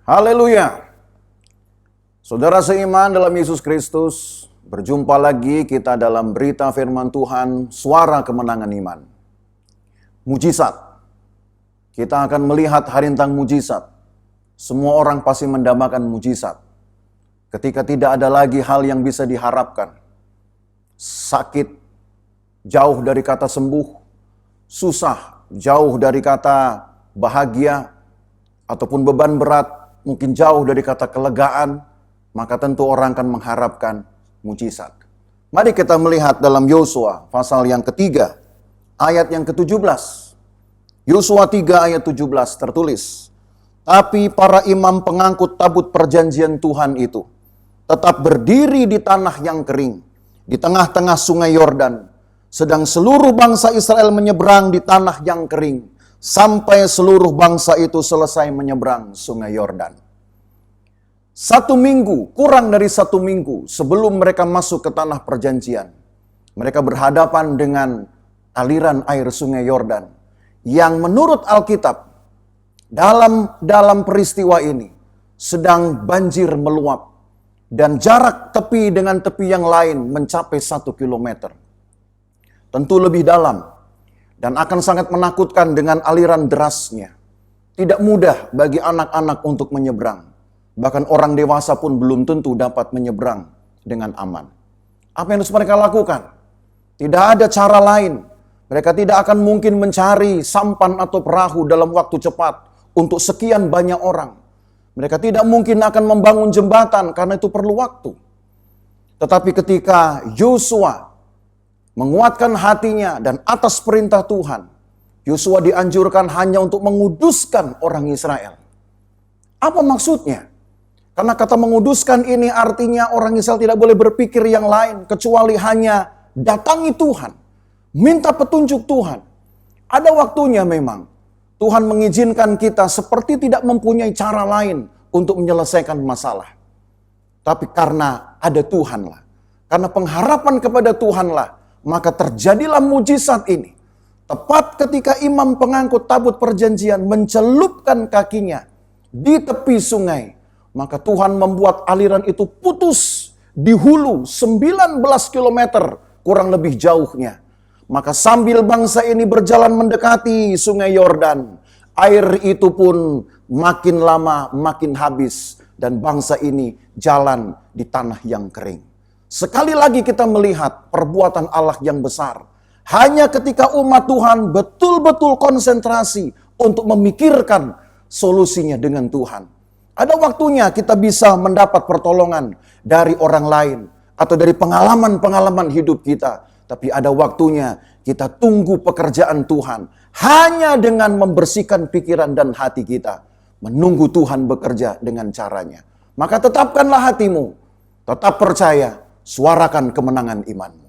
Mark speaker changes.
Speaker 1: Haleluya. Saudara seiman dalam Yesus Kristus, berjumpa lagi kita dalam berita firman Tuhan, suara kemenangan iman. Mujizat. Kita akan melihat harintang mujizat. Semua orang pasti mendambakan mujizat. Ketika tidak ada lagi hal yang bisa diharapkan. Sakit, jauh dari kata sembuh. Susah, jauh dari kata bahagia. Ataupun beban berat, mungkin jauh dari kata kelegaan, maka tentu orang akan mengharapkan mujizat. Mari kita melihat dalam Yosua pasal yang ketiga, ayat yang ke-17. Yosua 3 ayat 17 tertulis, "Tapi para imam pengangkut tabut perjanjian Tuhan itu tetap berdiri di tanah yang kering, di tengah-tengah sungai Yordan, sedang seluruh bangsa Israel menyeberang di tanah yang kering, sampai seluruh bangsa itu selesai menyeberang sungai Yordan." 1 minggu, kurang dari 1 minggu sebelum mereka masuk ke tanah perjanjian, mereka berhadapan dengan aliran air sungai Yordan, yang menurut Alkitab, dalam peristiwa ini, sedang banjir meluap, dan jarak tepi dengan tepi yang lain mencapai 1 kilometer. Tentu lebih dalam, dan akan sangat menakutkan dengan aliran derasnya. Tidak mudah bagi anak-anak untuk menyeberang. Bahkan orang dewasa pun belum tentu dapat menyeberang dengan aman. Apa yang harus mereka lakukan? Tidak ada cara lain. Mereka tidak akan mungkin mencari sampan atau perahu dalam waktu cepat untuk sekian banyak orang. Mereka tidak mungkin akan membangun jembatan karena itu perlu waktu. Tetapi ketika Yosua menguatkan hatinya dan atas perintah Tuhan, Yosua dianjurkan hanya untuk menguduskan orang Israel. Apa maksudnya? Karena kata menguduskan ini artinya orang Israel tidak boleh berpikir yang lain kecuali hanya datangi Tuhan, minta petunjuk Tuhan. Ada waktunya memang Tuhan mengizinkan kita seperti tidak mempunyai cara lain untuk menyelesaikan masalah. Tapi karena ada Tuhanlah, karena pengharapan kepada Tuhanlah, maka terjadilah mujizat ini. Tepat ketika imam pengangkut tabut perjanjian mencelupkan kakinya di tepi sungai, maka Tuhan membuat aliran itu putus di hulu 19 kilometer kurang lebih jauhnya. Maka sambil bangsa ini berjalan mendekati sungai Yordan, air itu pun makin lama makin habis dan bangsa ini jalan di tanah yang kering. Sekali lagi kita melihat perbuatan Allah yang besar. Hanya ketika umat Tuhan betul-betul konsentrasi untuk memikirkan solusinya dengan Tuhan. Ada waktunya kita bisa mendapat pertolongan dari orang lain atau dari pengalaman-pengalaman hidup kita. Tapi ada waktunya kita tunggu pekerjaan Tuhan hanya dengan membersihkan pikiran dan hati kita. Menunggu Tuhan bekerja dengan caranya. Maka tetapkanlah hatimu, tetap percaya, suarakan kemenangan imanmu.